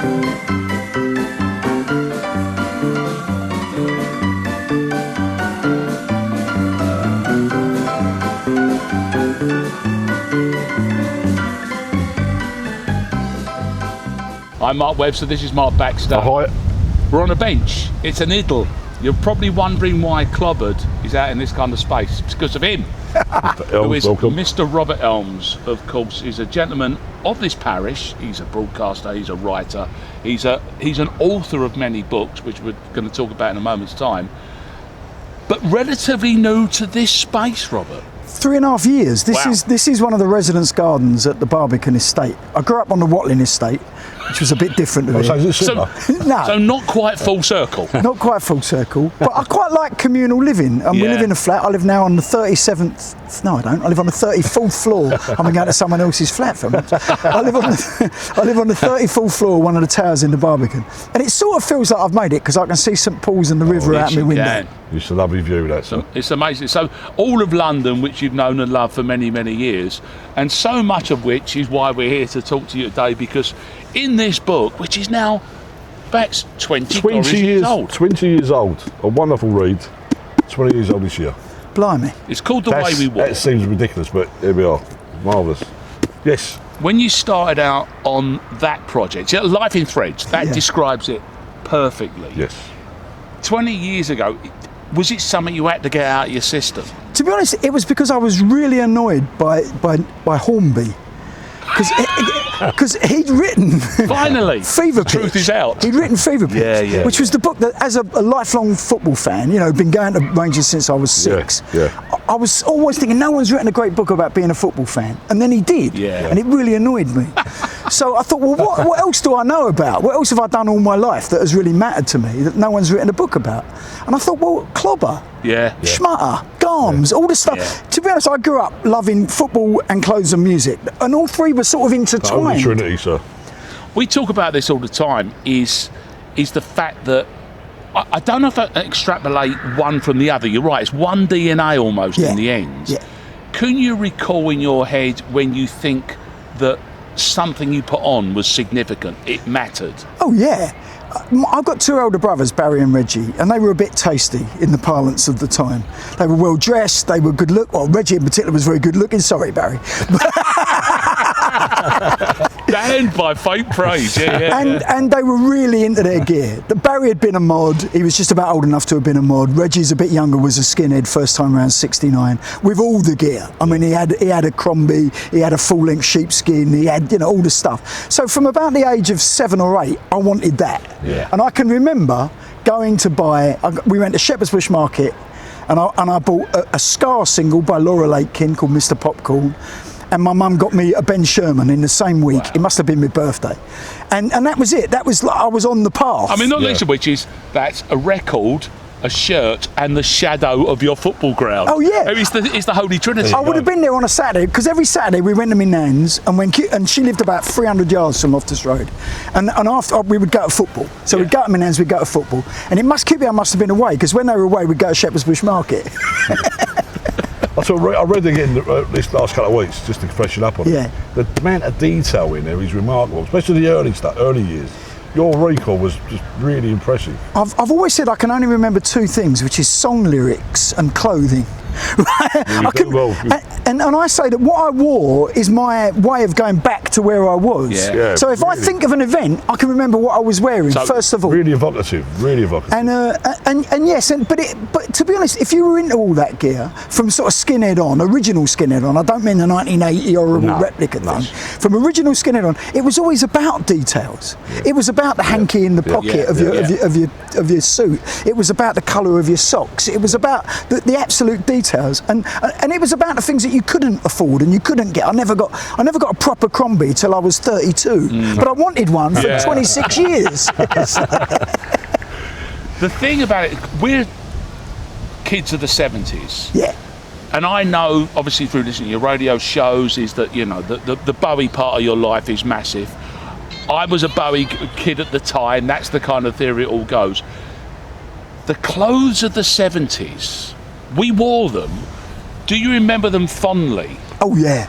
I'm Mark Webster, this is Mark Baxter. Ahoy. We're on a bench, it's an idyll. You're probably wondering why Clobbered is out in this kind of space. It's because of him. Who is welcome. Mr. Robert Elms, of course, is a gentleman of this parish. He's a broadcaster, he's a writer, he's an author of many books, which we're going to talk about in a moment's time. But relatively new to this space, Robert. 3.5 years. This is one of the residence gardens at the Barbican estate. I grew up on the Watling estate, which was a bit different to it. So not quite full circle. Not quite full circle, but I quite like communal living. And we live in a flat. I live now on the 37th. No, I don't. I live on the 34th floor. I'm going to someone else's flat for once. I live on the 34th floor of one of the towers in the Barbican, and it sort of feels like I've made it because I can see St Paul's and the river out my window. It's a lovely view, that. So it's amazing. So all of London, which you've known and loved for many, many years, and so much of which is why we're here to talk to you today, because in this book, which is now about 20 years old. 20 years old. A wonderful read. 20 years old this year. Blimey. It's called The Way We Walk. That seems ridiculous, but here we are. Marvellous. Yes. When you started out on that project, Life in Threads, that describes it perfectly. Yes. 20 years ago, was it something you had to get out of your system? To be honest, it was because I was really annoyed by Hornby. Because he'd written finally Fever Pitch. The truth is out. He'd written Fever Pitch, which was the book that, as a lifelong football fan, been going to Rangers since I was 6. I was always thinking, no one's written a great book about being a football fan, and then he did, and it really annoyed me. So I thought, well, what else do I know about? What else have I done all my life that has really mattered to me that no one's written a book about? And I thought, well, Clobber, Schmutter, Garms, all the stuff. To be honest, I grew up loving football and clothes and music, and all three were sort of intertwined. Holy Trinity, sir. We talk about this all the time, is the fact that I don't know if I extrapolate one from the other. You're right, it's one DNA almost in the end. Yeah. Can you recall in your head when you think that something you put on was significant, it mattered? Oh yeah. I've got 2 elder brothers, Barry and Reggie, and they were a bit tasty in the parlance of the time. They were well dressed, they were good look. Well, Reggie in particular was very good looking. Sorry, Barry. Stand by fake praise. And they were really into their gear. Barry had been a mod. He was just about old enough to have been a mod. Reggie's a bit younger, was a skinhead first time around 69 with all the gear. I mean, he had a Crombie, he had a full length sheepskin, he had all the stuff. So from about the age of 7 or 8, I wanted that. Yeah. And I can remember going to buy. We went to Shepherd's Bush Market, and I bought a Scar single by Laura Laitkin called Mr. Popcorn. And my mum got me a Ben Sherman in the same week. Wow. It must have been my birthday. And that was it. That was like I was on the path. I mean, not least of which is that's a record, a shirt, and the shadow of your football ground. Oh yeah, it's the Holy Trinity. I would have been there on a Saturday, because every Saturday we went to my nan's, and she lived about 300 yards from Loftus Road, and after we would go to football. So we'd go to my nan's, we'd go to football, and it must have been away, because when they were away we'd go to Shepherd's Bush Market. I read again this last couple of weeks just to freshen up on it. The amount of detail in there is remarkable, especially the early years. Your recall was just really impressive. I've always said I can only remember 2 things, which is song lyrics and clothing. And I say that what I wore is my way of going back to where I was. So if I think of an event, I can remember what I was wearing first of all. Really evocative. And yes, but to be honest, if you were into all that gear from sort of skinhead on, original skinhead on, I don't mean the 1980 horrible replica thing. From original skinhead on, it was always about details. It was about the hanky in the pocket of your suit. It was about the colour of your socks. It was about the absolute details, and it was about the things that you couldn't afford and you couldn't get. I never got a proper Crombie till I was 32, but I wanted one for 26 years. The thing about it, we're kids of the 70s. Yeah. And I know, obviously through listening to your radio shows, is that the Bowie part of your life is massive. I was a Bowie kid at the time. That's the kind of theory it all goes. The clothes of the 70s, we wore them. Do you remember them fondly? Oh yeah.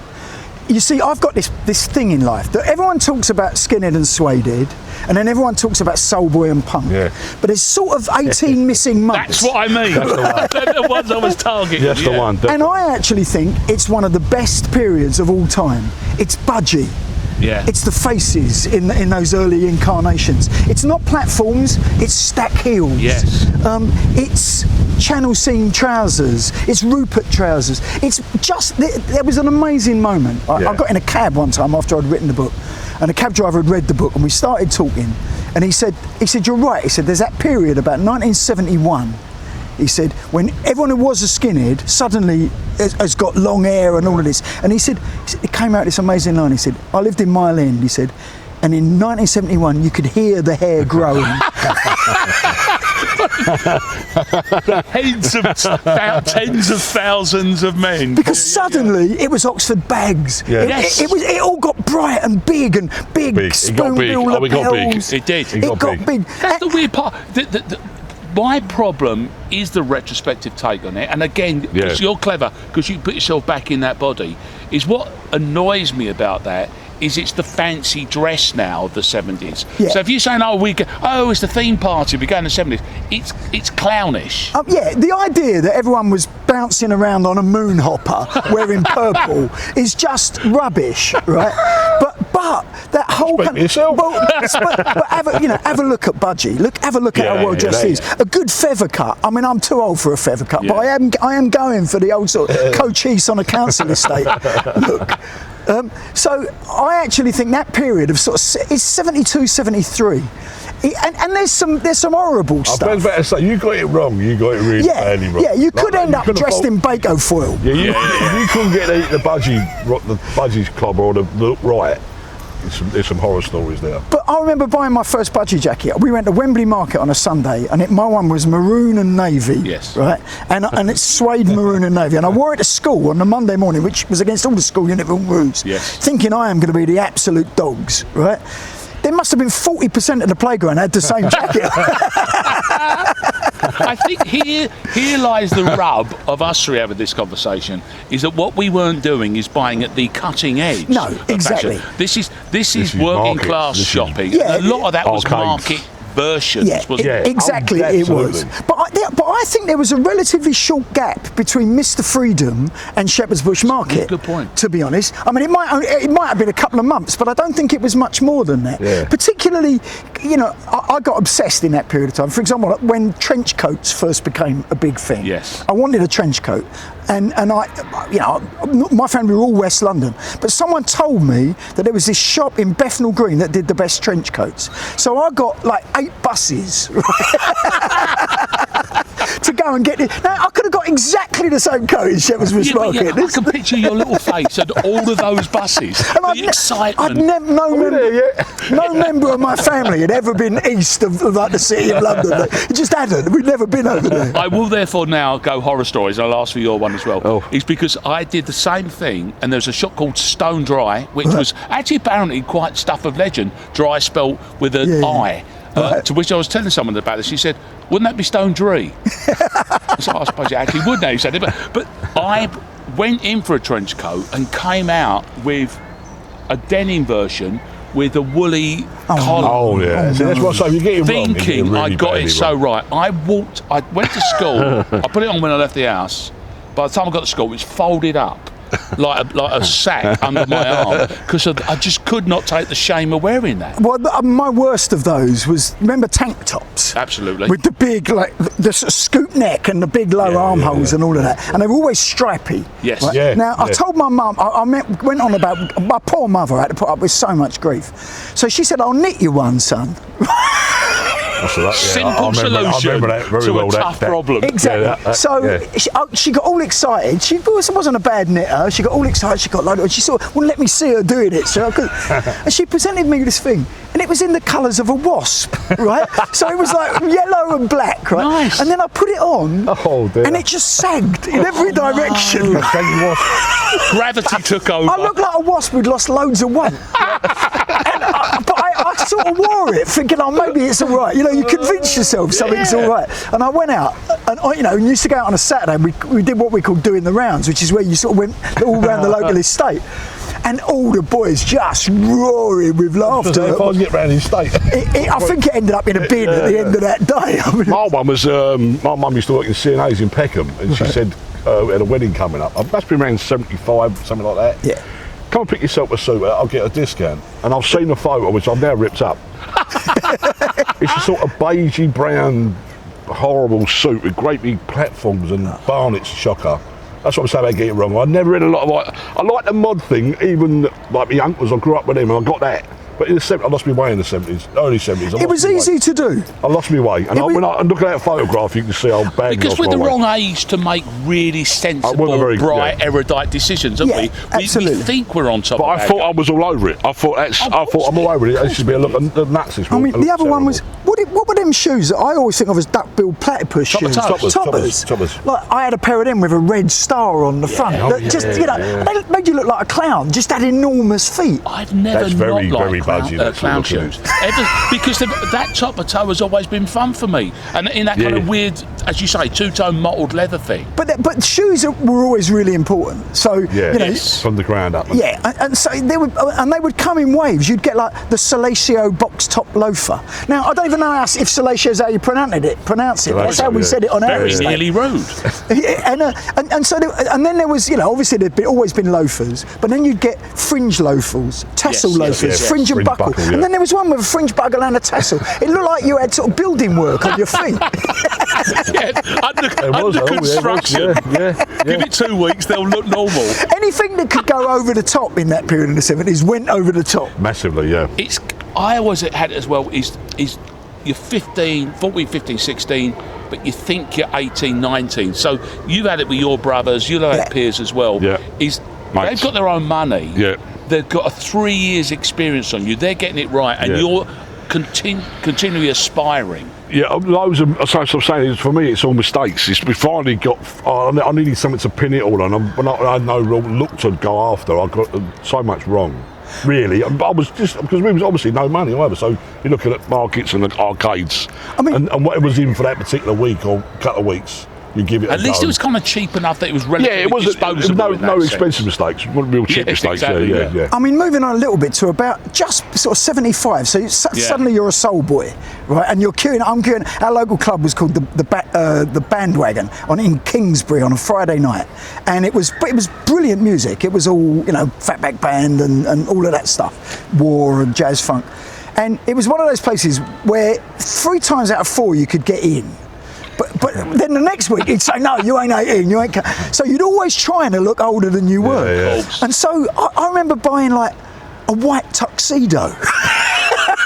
You see, I've got this thing in life that everyone talks about skinhead and suede, and then everyone talks about soul boy and punk. Yeah. But there's sort of 18 missing months. That's what I mean. They're the ones I was targeting. That's the one. And I actually think it's one of the best periods of all time. It's budgie. Yeah. It's the faces in those early incarnations. It's not platforms, it's stack heels. Yes. It's channel seam trousers. It's Rupert trousers. It's just, there was an amazing moment. I got in a cab one time after I'd written the book, and a cab driver had read the book, and we started talking, and he said, you're right. He said, there's that period about 1971. He said, when everyone who was a skinhead suddenly has got long hair and all of this. And he said, it came out this amazing line. He said, I lived in Mile End, he said, and in 1971 you could hear the hair growing. Tens of thousands of men. Because suddenly it was Oxford bags. Yeah. It all got bright and big spoonbill lapels. It did. It got big. That's the weird part. My problem is the retrospective take on it, and again, because you're clever, because you put yourself back in that body, is what annoys me about that is it's the fancy dress now of the 70s. Yeah. So if you're saying, it's the theme party, we go in the 70s, it's clownish. The idea that everyone was bouncing around on a moon hopper wearing purple is just rubbish, right? But that whole Speak for yourself. but have a look at Budgie. Have a look at how well dressed he is. A good feather cut. I mean, I'm too old for a feather cut, but I am going for the old sort of coachise on a council estate look. So I actually think that period of sort of is 72, 73. And there's some horrible stuff. I was about to say, you got it wrong. You got it really badly wrong. Yeah, you could end up dressed in Baco foil. Yeah, you couldn't get the budgie's club or the look right. There's some horror stories there. But I remember buying my first budgie jacket. We went to Wembley Market on a Sunday, and my one was maroon and navy. Yes. Right? And it's suede maroon and navy. And I wore it to school on the Monday morning, which was against all the school uniform rules. Yes. Thinking I am going to be the absolute dogs, right? There must have been 40% of the playground had the same jacket. I think here lies the rub of us three having this conversation, is that what we weren't doing is buying at the cutting edge. No, of exactly. Fashion. This is working market. class shopping. Yeah, and a lot of that was arcades. market versions. Exactly, it was. But I think there was a relatively short gap between Mr. Freedom and Shepherd's Bush Market. Good point. To be honest, I mean, it might have been a couple of months, but I don't think it was much more than that. Yeah. Particularly, I got obsessed in that period of time. For example, when trench coats first became a big thing. Yes. I wanted a trench coat, and my family were all West London, but someone told me that there was this shop in Bethnal Green that did the best trench coats. So I got like 8 buses to go and get it. Now I could have got exactly the same coat in Shepherd's Bush Market. I can picture your little face at all of those buses. And the excitement. No member of my family had ever been east of like the city of London. It just hadn't. We'd never been over there. I will therefore now go horror stories. I'll ask for your one as well. It's because I did the same thing, and there's a shop called Stone Dry, which was actually apparently quite stuff of legend. Dry spelt with an I. To which I was telling someone about this. She said, "Wouldn't that be Stone Dree?" So I suppose it actually would now you said it. But I went in for a trench coat and came out with a denim version with a woolly collar. Oh yeah. See, that's what I'm saying. You get it wrong. Thinking really I got it so wrong. right. I went to school. I put it on when I left the house. By the time I got to school, it was folded up like a sack under my arm because I just could not take the shame of wearing that. Well, my worst of those was, remember tank tops? Absolutely. With the big, the scoop neck and the big low armholes and all of that. And they were always stripy. Yes. Right? Yeah, now, I told my mum, went on about, my poor mother had to put up with so much grief. So she said, I'll knit you one, son. Simple solution to a tough problem. Exactly. She got all excited. She wasn't a bad knitter. She got all excited. She got loaded. She sort of wouldn't let me see her doing it. So and she presented me with this thing, and it was in the colours of a wasp, right? So it was like yellow and black, right? Nice. And then I put it on, and it just sagged in every direction. No. Gravity took over. I looked like a wasp who'd lost loads of weight. But I sort of wore it thinking, maybe it's all right. You convince yourself something's all right. And I went out, and used to go out on a Saturday. We did what we called doing the rounds, which is where you sort of went all around the local estate. and all the boys just roaring with laughter. If I get round in state. I think it ended up in a bin at the end of that day. I mean, My one was, my mum used to work in CNA's in Peckham, and she said, we had a wedding coming up. I must be around 75, something like that. Yeah. Come and pick yourself a suit, I'll get a discount. And I've seen the photo, which I've now ripped up. It's a sort of beigey brown, horrible suit with great big platforms and barnets, shocker. That's what I'm saying about getting it wrong. I never read a lot of I like the mod thing, even like my uncles, I grew up with them and I got that. But in the 70s, I lost my way in the 70s, early 70s. it was easy to do. I lost my way. And when I look at that photograph, you can see how bad Because we're the wrong age to make really sensible, bright, erudite decisions, aren't we? Absolutely. We think we're on top But of I thought I was all over it. I thought I'm all over it. It should be a look at the nuts. I mean, the other one was, what were them shoes that I always think of as duck-billed platypus shoes? Toppers. Like, I had a pair of them with a red star on the front. They made you look like a clown, just had enormous feet. I've never That's very, very budgy, clown shoes. Because that top of toe has always been fun for me. And in that kind of weird, as you say, two-tone mottled leather thing. But shoes were always really important. So, from the ground up. Yeah, and so they would come in waves. You'd get like the Salacio box top loafer. Now, I don't even know if Salacio is how you pronounce it. That's how we said it on Very ours. nearly rude. And then there was, obviously there'd always been loafers, but then you'd get fringe loafers, tassel loafers, fringe and buckle. And then there was one with a fringe buckle and a tassel. It looked like you had sort of building work on your feet. Under construction. Give it 2 weeks, they'll look normal. Anything that could go over the top in that period in the 70s went over the top. Massively, yeah. I always had it as well, is you're 15, 16, but you think you're 18, 19. So you've had it with your brothers, you'll have had peers as well. Yeah. They've got their own money. Yeah. They've got a 3 years experience on you. They're getting it right, and you're continually aspiring. Yeah, loads of. So I'm saying, for me, it's all mistakes. We finally got. I needed something to pin it all on. When I had no real look to go after, I got so much wrong. Really, I was just because we was obviously no money either. So you're looking at markets and the arcades, and what it was in for that particular week or couple of weeks. You give it At least it was kind of cheap enough that it was relatively disposable. No expensive mistakes, real cheap mistakes. Exactly, yeah. I mean, moving on a little bit to about just sort of 75. So suddenly you're a soul boy, right? And you're queuing. I'm queuing. Our local club was called the Bandwagon in Kingsbury on a Friday night, and it was brilliant music. It was all Fatback Band and all of that stuff, war and jazz funk, and it was one of those places where 3 times out of 4 you could get in. But then the next week he'd say, no, you ain't 18, you ain't. So you'd always trying to look older than you were. Yeah. And so I remember buying like a white tuxedo.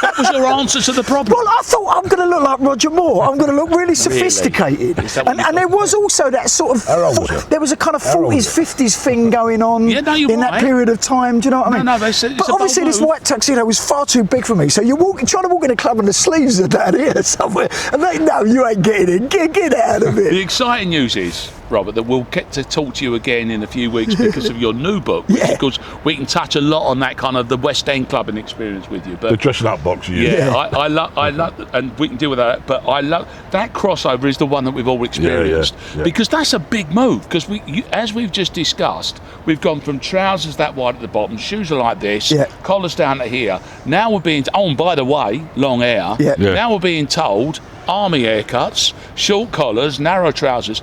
That was your answer to the problem. Well, I thought I'm going to look like Roger Moore. I'm going to look really sophisticated. And there was also that sort of. There was a kind of 40s, 50s thing going on in that period of time. Do you know what I mean? No, but obviously this white tuxedo was far too big for me. So you're trying to walk in a club and the sleeves are down here somewhere. And no, you ain't getting in. Get out of it. The exciting news is, Robert, that we'll get to talk to you again in a few weeks because of your new book. Because we can touch a lot on that kind of the West End clubbing experience with you. But the dressing up box. I love, and we can deal with that. But I love that crossover is the one that we've all experienced because that's a big move. Because as we've just discussed, we've gone from trousers that wide at the bottom, shoes are like this, collars down to here. Now we're being and by the way, long hair. Now we're being told army haircuts, short collars, narrow trousers.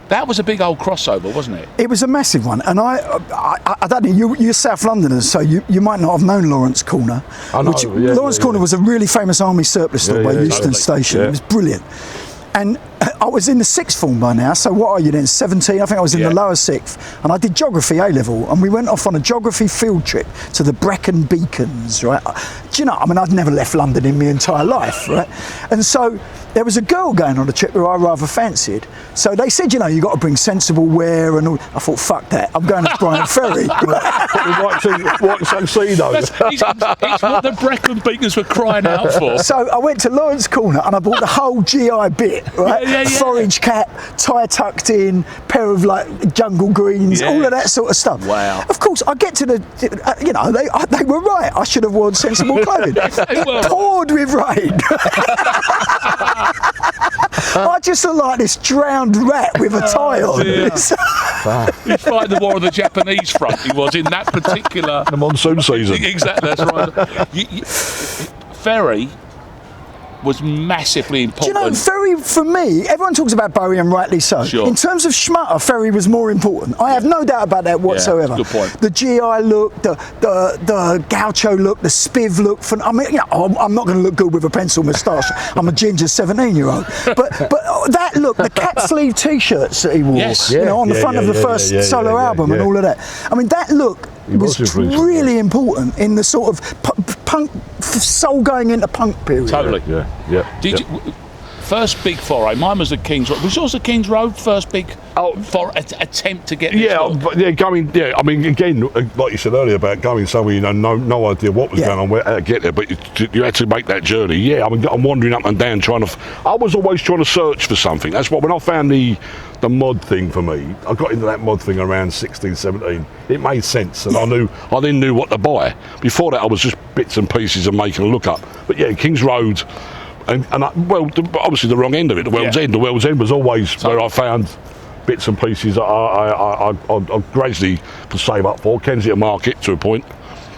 That was a big old crossover, wasn't it? It was a massive one, and I don't know. You're South Londoners, so you might not have known Lawrence Corner. I know. Lawrence Corner was a really famous army surplus store by Euston Station. It was brilliant. And I was in the 6th form by now, so what are you then, 17? I think I was in the lower 6th, and I did geography A-level, and we went off on a geography field trip to the Brecon Beacons, right? Do you know, I mean, I'd never left London in my entire life, right? And so there was a girl going on the trip who I rather fancied, so they said, you got to bring sensible wear and all. I thought, fuck that, I'm going to Bryan Ferry. White tuxedo. It's what the Brecon Beacons were crying out for. So I went to Lawrence Corner and I bought the whole GI bit, right? Forage cap, tie tucked in, pair of like jungle greens, all of that sort of stuff. Wow. Of course, I get to the, they were right. I should have worn sensible clothing. It poured with rain. I just look like this drowned rat with a tie on. He's fighting the war of the Japanese front. He was in that particular The monsoon season. Exactly, that's right. Ferry was massively Do you important. know, Ferry, for me, everyone talks about Bowie and rightly so. Sure. In terms of schmutter, Ferry was more important. I have no doubt about that whatsoever. good point. The GI look, the gaucho look, the spiv look. I mean, I'm not going to look good with a pencil moustache. I'm a ginger 17-year-old. But that look, the cat sleeve T-shirts that he wore, Yes. on the front of the first solo album and all of that. I mean, that look was really important in the sort of punk soul going into punk period. Totally. Yeah. Did you, first big foray? Mine was the King's Road. Was yours the King's Road? First big attempt to get this look? I mean, again, like you said earlier about going somewhere, no idea what was going on, where to get there, but you had to make that journey. Yeah, I mean, I'm wandering up and down I was always trying to search for something. That's what, when I found the mod thing for me, I got into that mod thing around 16, 17. It made sense, and I then knew what to buy. Before that, I was just bits and pieces and making a look up. But yeah, King's Road, obviously the wrong end of it, the World's End. The World's End was always where I found bits and pieces that I gradually could save up for. Kensington Market to a point.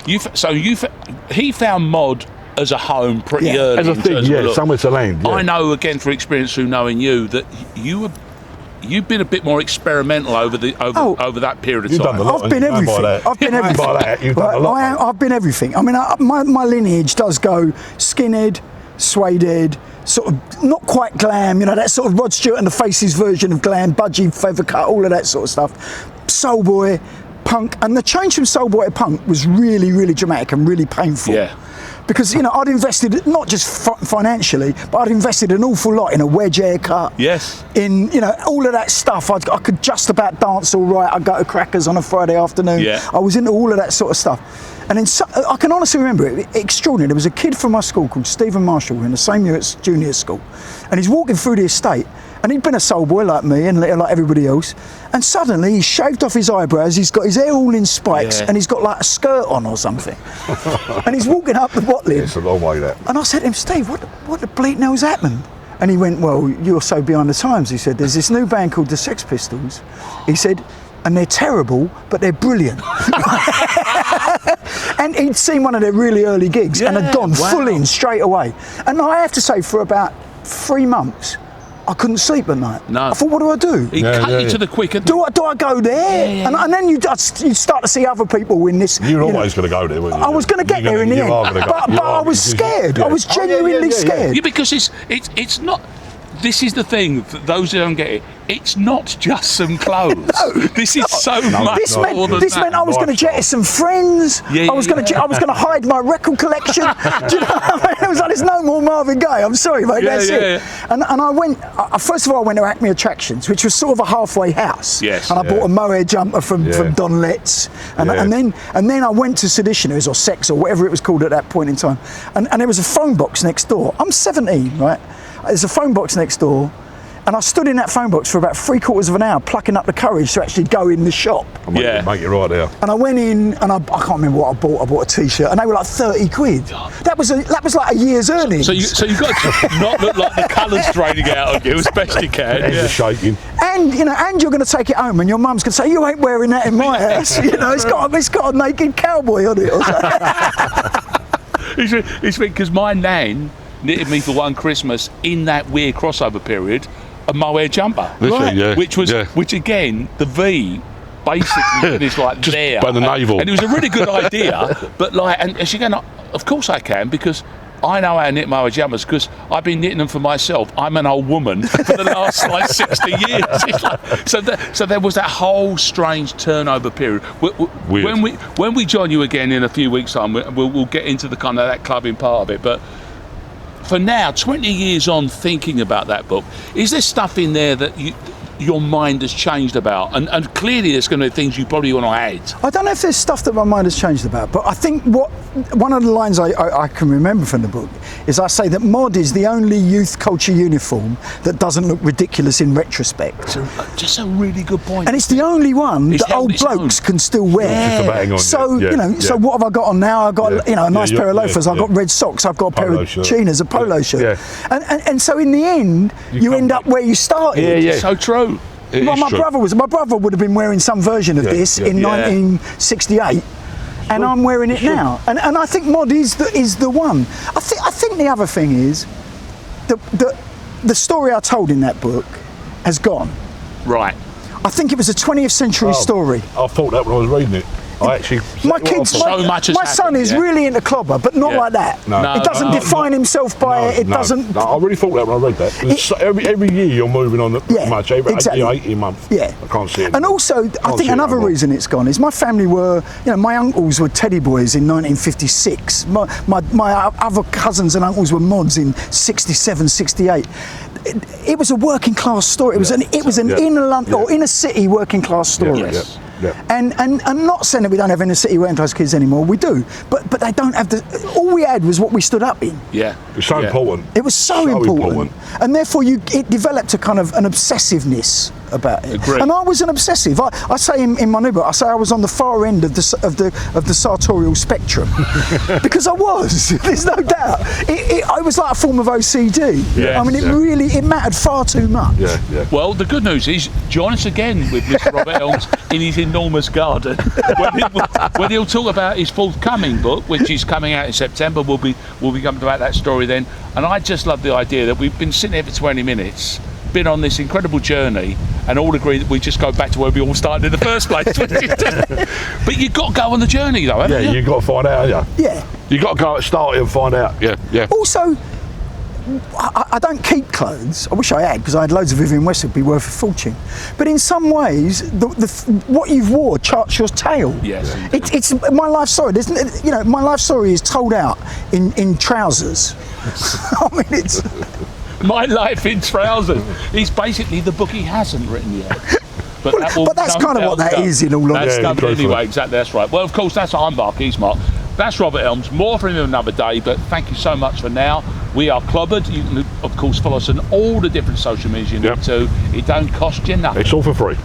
He found mod as a home pretty early. As a thing, somewhere to land. Yeah. I know, again, through experience, through knowing you, that you've been a bit more experimental over that period of time. I've been everything. I've been everything. You've done a lot. I've been everything. I mean, my lineage does go skinhead, suede, sort of not quite glam, that sort of Rod Stewart and the Faces version of glam, budgie, feather cut, all of that sort of stuff. Soul boy, punk, and the change from soul boy to punk was really, really dramatic and really painful. Yeah. Because I'd invested not just financially, but I'd invested an awful lot in a wedge haircut. Yes. In all of that stuff. I could just about dance all right. I'd go to Crackers on a Friday afternoon. Yeah. I was into all of that sort of stuff. And then I can honestly remember it extraordinary. There was a kid from my school called Stephen Marshall. We were in the same year at junior school, and he's walking through the estate. And he'd been a soul boy like me and like everybody else. And suddenly he's shaved off his eyebrows, he's got his hair all in spikes, and he's got like a skirt on or something. And he's walking up the Watling. It's a long way that. And I said to him, Steve, what the bleat hell's happened? And he went, well, you're so behind the times. He said, there's this new band called the Sex Pistols. He said, and they're terrible, but they're brilliant. And he'd seen one of their really early gigs and had gone full in straight away. And I have to say, for about 3 months, I couldn't sleep at night. No. I thought, what do I do? He cut you to the quick. Do I go there? Yeah. And then you start to see other people in this. You're always going to go there, weren't you? I was going to get there in the end. But I was scared. I was genuinely scared. Yeah, because it's not. This is the thing, for those who don't get it, it's not just some clothes. This is so much more than this meant I was going to jettison friends. I was going to hide my record collection. Do you know what I mean? It was like, there's no more Marvin Gaye. I'm sorry, mate, that's it. And I went, first of all, I went to Acme Attractions, which was sort of a halfway house. Yes. And I bought a mohair jumper from Don Letts. And then I went to Seditioners or Sex or whatever it was called at that point in time. And there was a phone box next door. I'm 17, right? There's a phone box next door, and I stood in that phone box for about 3/4 of an hour, plucking up the courage to actually go in the shop. Make it right there. And I went in, and I can't remember what I bought. I bought a T-shirt, and they were like 30 quid. That was like a year's earnings. So you got to not look like the colours draining out of you as best you can. Hands are shaking. And and you're going to take it home, and your mum's going to say, "You ain't wearing that in my house." It's got a naked cowboy on it. Or something. It's because my nan knitted me for one Christmas in that weird crossover period a mohair jumper, which again the V basically finished like just there by the navel, and it was a really good idea. But and she going, of course I can, because I know how to knit mohair jumpers because I've been knitting them for myself. I'm an old woman for the last 60 years. So there was that whole strange turnover period. When we join you again in a few weeks' time, we'll get into the kind of that clubbing part of it. But for now, 20 years on, thinking about that book, is there stuff in there that your mind has changed about? And clearly there's going to be things you probably want to add. I don't know if there's stuff that my mind has changed about, but I think what one of the lines I can remember from the book is I say that mod is the only youth culture uniform that doesn't look ridiculous in retrospect. Just a really good point. And it's the only one It's that held old its own. blokes can still wear. Just about hang on, So yeah, you know, yeah. so what have I got on now? I've got Yeah. a nice Yeah, pair of yeah, loafers. I've yeah. got red socks. I've got a pair Polo of shirt. chinos, a polo Yeah. shirt. Yeah. And so in the end, you come end up back. where you started. Yeah, yeah. So true. It Well, is my true. brother would have been wearing some version of Yeah, this yeah. in Yeah. 1968. And I'm wearing it now, and I think mod is the one. I think the other thing is, the story I told in that book has gone. Right. I think it was a 20th century story. I thought that when I was reading it. I actually. My kids, So much has my son happened, is yeah. really into clobber, but not Yeah. like that. No. It doesn't No, define himself by it. It no, doesn't. No, I really thought that when I read that. It's so- every year you're moving on pretty Yeah, much. Every exactly. 18 months. Yeah. I can't see it. And also, I Can't think see it another anymore. reason it's gone is my family were, my uncles were teddy boys in 1956. My other cousins and uncles were mods in 67, 68. It was a working class story. It was an Yeah. inner London Yeah. or inner city working class story. Yes. Yeah. And I'm not saying that we don't have inner city working class kids anymore. We do, but they don't have the. All we had was what we stood up in. Yeah. It's so Yeah. important. It was so important, and therefore it developed a kind of an obsessiveness about it. Agreed. And I was an obsessive. I say in my new book, I say I was on the far end of the sartorial spectrum because I was. There's no doubt. I was like a form of OCD. Yeah. I mean, it mattered far too much. Yeah, yeah. Well, the good news is, join us again with Mr. Robert Elms in his enormous garden, when he'll talk about his forthcoming book, which is coming out in September. We'll be coming about that story then. And I just love the idea that we've been sitting here for 20 minutes, been on this incredible journey, and all agree that we just go back to where we all started in the first place. But you've got to go on the journey, though, haven't Yeah, you? you've got to find out, haven't you? Yeah. You've got to go and start it and find out. Yeah, yeah. Also, I don't keep clothes. I wish I had, because I had loads of Vivienne West would be worth a fortune. But in some ways, what you've wore charts your tale. Yes. It's my life story. My life story is told out in trousers. I mean, it's. My Life in Trousers. It's basically the book he hasn't written yet. But, But that's kind of what that is in all That's honesty. coming anyway, exactly, that's right. Well, of course, I'm Mark, he's Mark. That's Robert Elms. More from him another day, but thank you so much for now. We are Clobbered. You can, of course, follow us on all the different social media you need Yep. to. It don't cost you nothing. It's all for free.